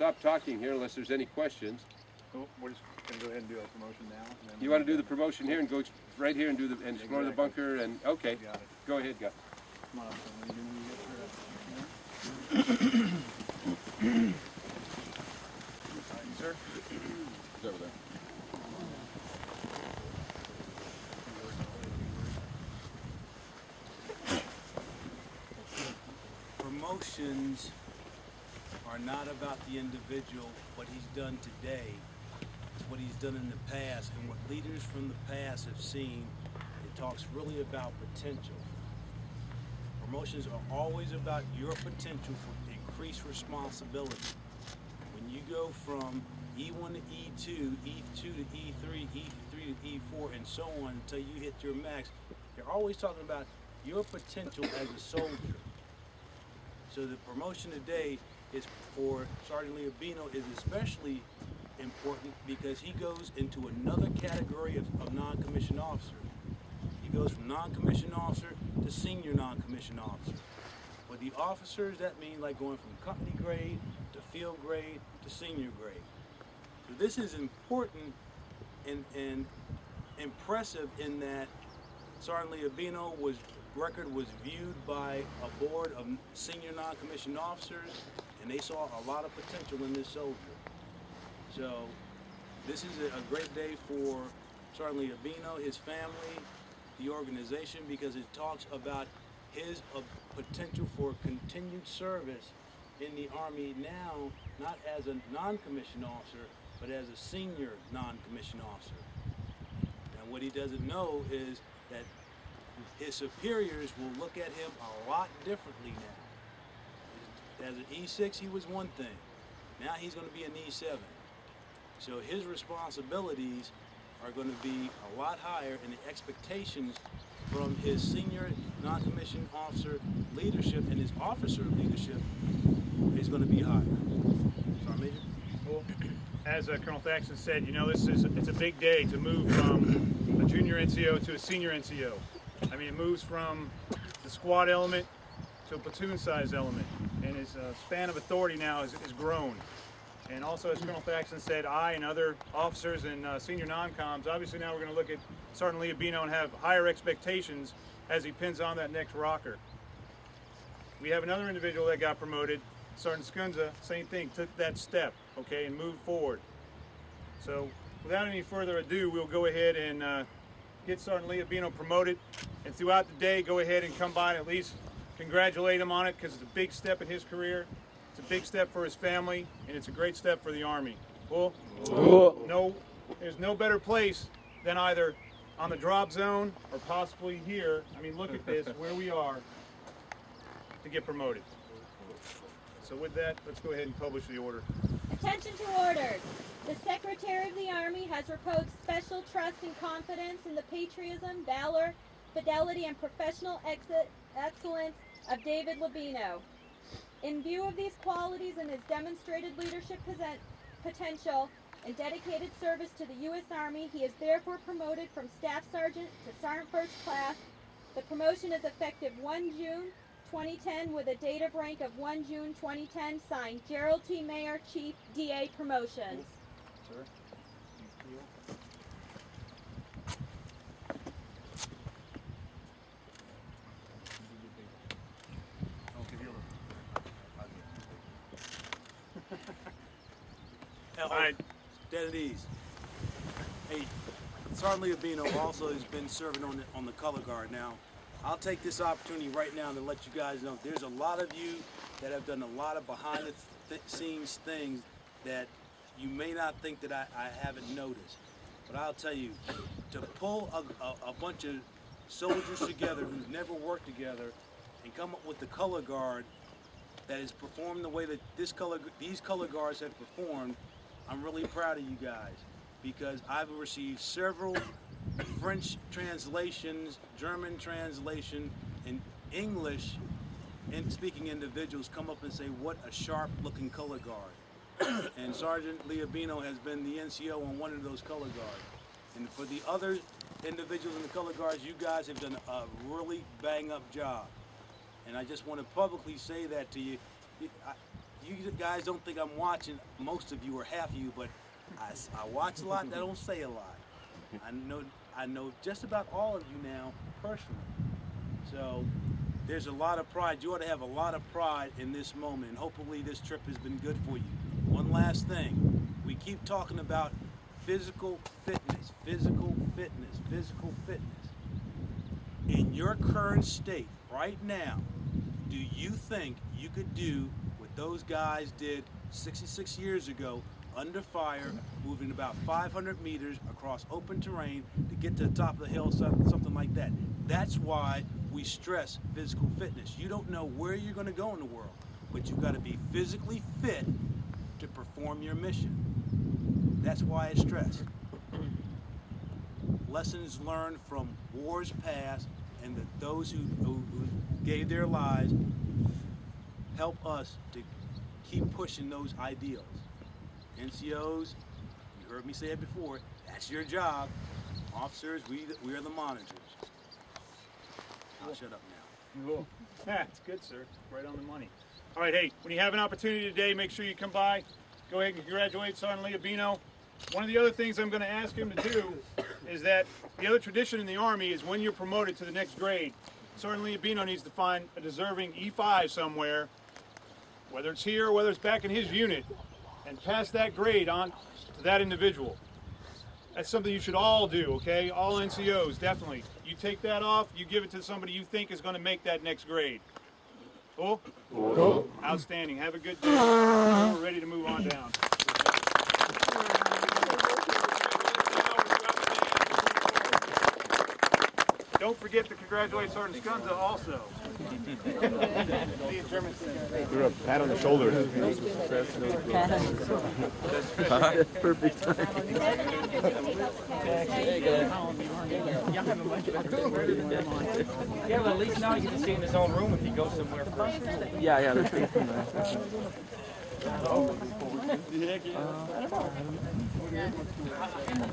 stop talking here unless there's any questions. Oh, we're just going to go ahead and do a promotion now. You want to do the promotion here and go right here and do the and explore the bunker and okay. Got it. Go ahead, guys. Come on up, son. When you get your sir. It's over there. Promotions are not about the individual, what he's done today. It's what he's done in the past, and what leaders from the past have seen. It talks really about potential. Promotions are always about your potential for increased responsibility. When you go from E1 to E2, E2 to E3, E3 to E4, and so on until you hit your max, you're always talking about your potential as a soldier. So the promotion today is for Sergeant Leobino is especially important because he goes into another category of non-commissioned officer. He goes from non-commissioned officer to senior non-commissioned officer. For the officers, that means like going from company grade to field grade to senior grade. So this is important and impressive in that Sergeant Leobino record was viewed by a board of senior non-commissioned officers, and they saw a lot of potential in this soldier. So this is a great day for Sergeant Leobino, his family, the organization, because it talks about his potential for continued service in the Army now, not as a non-commissioned officer, but as a senior non-commissioned officer. And what he doesn't know is that his superiors will look at him a lot differently now. As an E6, he was one thing. Now he's going to be an E7. So his responsibilities are going to be a lot higher, and the expectations from his senior non-commissioned officer leadership and his officer leadership is going to be higher. Sergeant Major? Well, as Colonel Thaxton said, you know, it's a big day to move from a junior NCO to a senior NCO. I mean, it moves from the squad element to a platoon-sized element, and his span of authority now is grown. And also, as Colonel Thaxton said, I and other officers and senior non-coms, obviously now we're going to look at Sergeant Leobino and have higher expectations as he pins on that next rocker. We have another individual that got promoted, Sergeant Scunza, same thing, took that step, okay, and moved forward. So, without any further ado, we'll go ahead and get Sergeant Leobino promoted, and throughout the day, go ahead and come by and at least congratulate him on it, because it's a big step in his career. It's a big step for his family, and it's a great step for the Army. Well, no, there's no better place than either on the drop zone or possibly here. I mean, look at this, where we are, to get promoted. So with that, let's go ahead and publish the order. Attention to orders. The Secretary of the Army has reposed special trust and confidence in the patriotism, valor, fidelity, and professional excellence of David Leobino. In view of these qualities and his demonstrated leadership potential and dedicated service to the U.S. Army, he is therefore promoted from Staff Sergeant to Sergeant First Class. The promotion is effective 1 June 2010 with a date of rank of 1 June 2010, signed Gerald T. Mayer, Chief, DA Promotions. Sir? All right, dead at ease. Hey, Sergeant Leobino also has been serving on the color guard. Now, I'll take this opportunity right now to let you guys know there's a lot of you that have done a lot of behind the scenes things that you may not think that I haven't noticed. But I'll tell you, to pull a bunch of soldiers together who've never worked together and come up with the color guard that is performed the way that these color guards have performed, I'm really proud of you guys, because I've received several French translations, German translation, and English speaking individuals come up and say, what a sharp looking color guard. And Sergeant Leobino has been the NCO on one of those color guards. And for the other individuals in the color guards, you guys have done a really bang up job. And I just want to publicly say that to you. you guys don't think I'm watching, most of you or half of you, but I watch a lot and I don't say a lot. I know just about all of you now personally. So there's a lot of pride. You ought to have a lot of pride in this moment, and hopefully this trip has been good for you. One last thing. We keep talking about physical fitness, physical fitness, physical fitness. In your current state, right now, do you think you could do what those guys did 66 years ago, under fire, moving about 500 meters across open terrain to get to the top of the hill, something like that? That's why we stress physical fitness. You don't know where you're going to go in the world, but you've got to be physically fit to perform your mission. That's why it's stressed. Lessons learned from wars past, and that those who gave their lives help us to keep pushing those ideals. NCOs, you heard me say it before, that's your job. Officers, we are the monitors. I'll shut up now. Cool. That's good, sir. Right on the money. All right, hey, when you have an opportunity today, make sure you come by. Go ahead and congratulate Sergeant Leobino. One of the other things I'm going to ask him to do is that the other tradition in the Army is when you're promoted to the next grade, Sergeant Leobino needs to find a deserving E5 somewhere, whether it's here or whether it's back in his unit, and pass that grade on to that individual. That's something you should all do, okay? All NCOs, definitely. You take that off, you give it to somebody you think is going to make that next grade. Cool? Cool. Outstanding. Have a good day. We're ready to move on down. Don't forget to congratulate Sergeant Skunza also. Give her a pat on the shoulder. Perfect time. Yeah, but at least now you can stay in his own room if he goes somewhere first. Yeah, there's people there.